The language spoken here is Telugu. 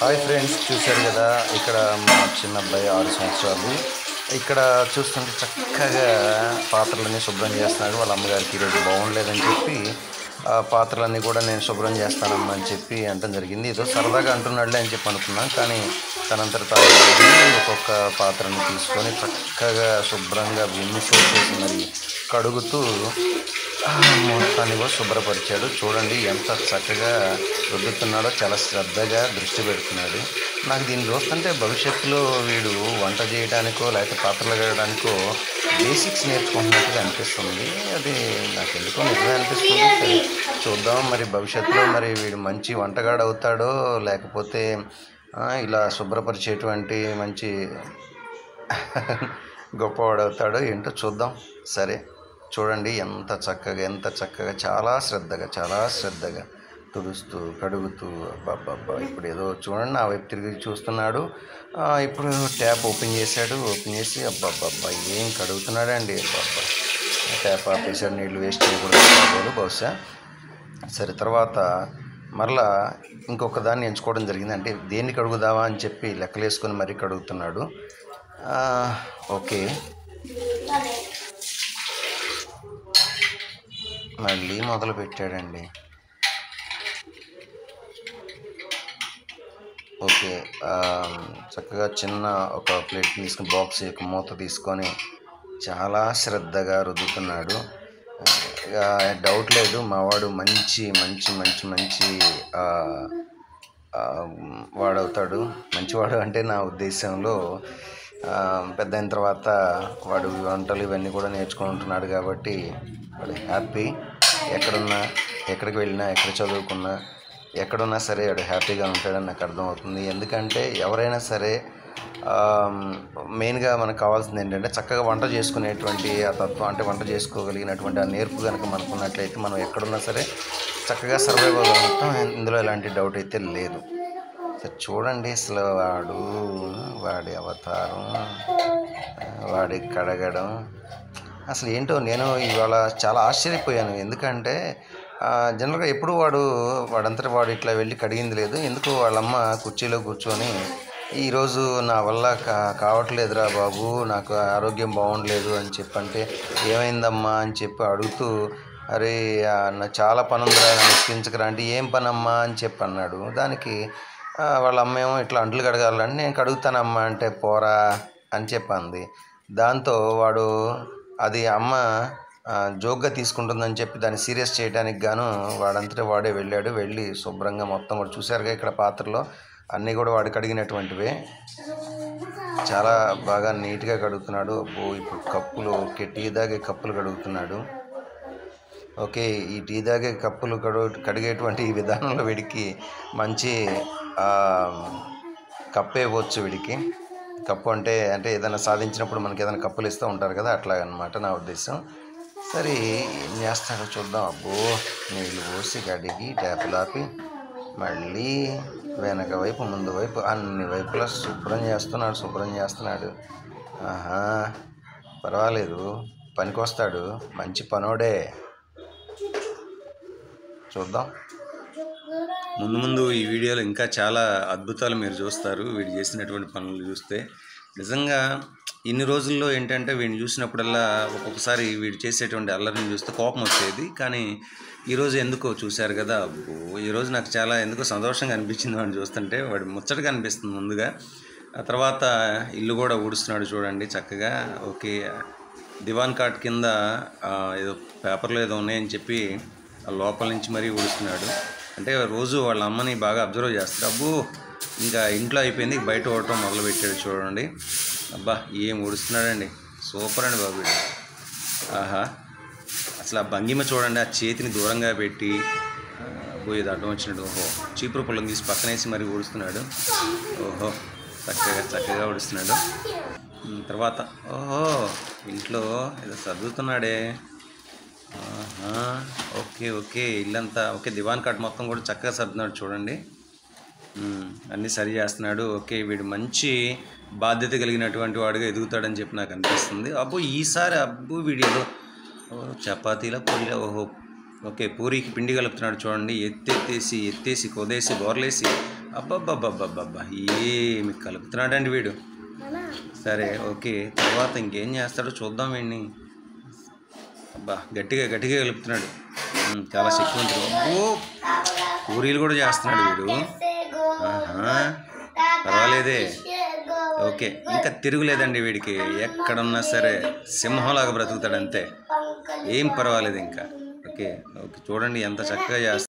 హాయ్ ఫ్రెండ్స్, చూశారు కదా ఇక్కడ మా చిన్న అబ్బాయి 6 సంవత్సరాలు. ఇక్కడ చూస్తుంటే చక్కగా పాత్రలన్నీ శుభ్రం చేస్తున్నాడు. వాళ్ళ అమ్మగారికి ఈరోజు బాగుండలేదని చెప్పి పాత్రలన్నీ కూడా నేను శుభ్రం చేస్తానమ్మా అని చెప్పి అనడం జరిగింది. ఏదో సరదాగా అంటున్నాడులే అని చెప్పి అనుకున్నాను, కానీ తనంతట తాను ఒక్కొక్క పాత్రను తీసుకొని చక్కగా శుభ్రంగా విమ్మిసేసి మరి కడుగుతూ మొత్తాన్ని కూడా శుభ్రపరిచాడు. చూడండి ఎంత చక్కగా రుద్దుతున్నాడో, చాలా శ్రద్ధగా దృష్టి పెడుతున్నాడు. నాకు దీన్ని చూస్తుంటే భవిష్యత్తులో వీడు వంట చేయడానికో లేకపోతే పాత్రలు కడగడానికో బేసిక్స్ నేర్చుకుంటున్నట్టుగా అనిపిస్తుంది. అది నాకు ఎందుకో నిజమే అనిపిస్తుంది. సరే చూద్దాం, మరి భవిష్యత్తులో మరి వీడు మంచి వంటగాడు అవుతాడో లేకపోతే ఇలా శుభ్రపరిచేటువంటి మంచి గొప్పవాడు అవుతాడో ఏంటో చూద్దాం. సరే చూడండి ఎంత చక్కగా చాలా శ్రద్ధగా తుడుస్తూ కడుగుతూ అబ్బాబ్బా. ఇప్పుడు ఏదో చూడండి నా వైపు తిరిగి చూస్తున్నాడు. ఇప్పుడు ట్యాప్ ఓపెన్ చేసి అబ్బాబ్బా ఏం కడుగుతున్నాడండి. అబ్బాబ్బా ట్యాప్ ఆపేసాడు, నీళ్ళు వేస్ట్ చేయకూడదు బహుశా. సరే తర్వాత మరలా ఇంకొక దాన్ని ఎంచుకోవడం జరిగింది. అంటే దేన్ని కడుగుదావా అని చెప్పి లెక్కలేసుకొని మరీ కడుగుతున్నాడు. ఓకే, మళ్ళీ మొదలు పెట్టాడండి. ఓకే, చక్కగా చిన్న ఒక ప్లేట్ తీసుకుని బాక్స్ యొక్క మూత తీసుకొని చాలా శ్రద్ధగా రుద్దుతున్నాడు. డౌట్ లేదు, మావాడు మంచి వాడవుతాడు. మంచివాడు అంటే నా ఉద్దేశంలో పెద్ద అయిన తర్వాత వాడు వంటలు ఇవన్నీ కూడా నేర్చుకుంటున్నాడు కాబట్టి వాడు హ్యాపీ. ఎక్కడికి వెళ్ళినా, ఎక్కడ చదువుకున్నా, ఎక్కడున్నా సరే వాడు హ్యాపీగా ఉంటాడని నాకు అర్థమవుతుంది. ఎందుకంటే ఎవరైనా సరే మెయిన్గా మనకు కావాల్సింది ఏంటంటే చక్కగా వంట చేసుకునేటువంటి ఆ తత్వం, అంటే వంట చేసుకోగలిగినటువంటి ఆ నేర్పు కనుక మనకు ఉన్నట్లయితే మనం ఎక్కడున్నా సరే చక్కగా సర్వైవ్ అవ్వగలుగుతాం. ఇందులో ఎలాంటి డౌట్ అయితే లేదు. సరే చూడండి, అసలు వాడి అవతారం, వాడి కడగడం అసలు ఏంటో నేను ఇవాళ చాలా ఆశ్చర్యపోయాను. ఎందుకంటే జనరల్గా ఎప్పుడు వాడంతటా వాడు ఇట్లా వెళ్ళి కడిగింది లేదు. ఎందుకు వాళ్ళమ్మ కుర్చీలో కూర్చొని ఈరోజు నా వల్ల కావట్లేదురా బాబు, నాకు ఆరోగ్యం బాగుండలేదు అని చెప్పంటే ఏమైందమ్మా అని చెప్పి అడుగుతూ, అరే నా చాలా పని ఉందిరా, నొప్పించకరా అంటే ఏం పనమ్మా అని చెప్పి అన్నాడు. దానికి వాళ్ళ అమ్మ ఏమో ఇట్లా అంట్లు కడగాలని నేను కడుగుతానమ్మా అంటే పోరా అని చెప్పంది. దాంతో వాడు అది అమ్మ జోక్గా తీసుకుంటుందని చెప్పి దాన్ని సీరియస్ చేయడానికి గాను వాడంతటా వాడే వెళ్ళి శుభ్రంగా మొత్తం కూడా చూశారుగా ఇక్కడ పాత్రలో అన్నీ కూడా వాడు కడిగినటువంటివే. చాలా బాగా నీట్గా కడుగుతున్నాడు. ఇప్పుడు కప్పులు, టీ తాగే కప్పులు కడుగుతున్నాడు. ఓకే, ఈ టీ తాగే కప్పులు కడిగేటువంటి ఈ విధానంలో వీడికి మంచి కప్పు ఇవ్వచ్చు. వీడికి కప్పు అంటే ఏదైనా సాధించినప్పుడు మనకి ఏదైనా కప్పులు ఇస్తూ ఉంటారు కదా, అట్లాగనమాట నా ఉద్దేశం. సరే ఏం చేస్తాడో చూద్దాం. నీళ్ళు పోసి కడిగి ట్యాపులు ఆపి మళ్ళీ వెనక వైపు ముందు వైపు అన్ని వైపులా శుభ్రం చేస్తున్నాడు. ఆహా, పర్వాలేదు, పనికొస్తాడు, మంచి పనోడే. చూద్దాం ముందు ఈ వీడియోలో ఇంకా చాలా అద్భుతాలు మీరు చూస్తారు. వీడు చేసినటువంటి పనులు చూస్తే నిజంగా ఇన్ని రోజుల్లో ఏంటంటే వీడిని చూసినప్పుడల్లా ఒక్కొక్కసారి వీడు చేసేటువంటి అల్లరిని చూస్తే కోపం వచ్చేది. కానీ ఈరోజు ఎందుకో చూశారు కదా, ఈరోజు నాకు చాలా ఎందుకో సంతోషంగా అనిపించింది వాడిని చూస్తుంటే. వాడు ముచ్చటగా అనిపిస్తుంది ముందుగా. ఆ తర్వాత ఇల్లు కూడా ఊడుస్తున్నాడు చూడండి చక్కగా. ఓకే, దివాన్ కాట్ కింద ఏదో పేపర్లు ఏదో ఉన్నాయని చెప్పి లోపల నుంచి మరీ ఊడుస్తున్నాడు. అంటే రోజు వాళ్ళ అమ్మని బాగా అబ్జర్వ్ చేస్తాడు. ఇంకా ఇంట్లో అయిపోయింది, బయట ఓడటం మొదలుపెట్టాడు చూడండి. అబ్బా ఏం ఊడుస్తున్నాడండి, సూపర్ అండి బాబు. ఆహా, అసలు ఆ భంగిమ చూడండి, ఆ చేతిని దూరంగా పెట్టి పోయేది అడ్డం వచ్చినట్టు. చీపురు పుల్లని తీసి పక్కనేసి మరి ఊడుస్తున్నాడు. చక్కగా ఊడుస్తున్నాడు. తర్వాత ఇంట్లో ఏదో సర్దుతున్నాడే. ఓకే ఇల్లంతా ఓకే, దివాన్ కాట్ మొత్తం కూడా చక్కగా సర్దుతున్నాడు చూడండి. అన్నీ సరి చేస్తున్నాడు. ఓకే, వీడు మంచి బాధ్యత కలిగినటువంటి వాడుగా ఎదుగుతాడని చెప్పి నాకు అనిపిస్తుంది. ఈసారి వీడిలో చపాతీల పొడిలో ఓకే, పూరికి పిండి కలుపుతున్నాడు చూడండి. ఎత్తేసి కొదేసి బోర్లేసి అబ్బబ్బబ్బబ్బబ్బబ్బా ఏమి కలుపుతున్నాడండి వీడు. సరే ఓకే, తర్వాత ఇంకేం చేస్తాడో చూద్దాం వీడిని. అబ్బా గట్టిగా కలుపుతున్నాడు. చాలా శక్తివంతుడు. ఓ పూరీలు కూడా చేస్తున్నాడు వీడు. పర్వాలేదే. ఓకే, ఇంకా తిరుగులేదండి వీడికి. ఎక్కడున్నా సరే సింహంలాగా బ్రతుకుతాడు అంతే, ఏం పర్వాలేదు ఇంకా. ఓకే ఓకే, చూడండి ఎంత చక్కగా చేస్తాడు.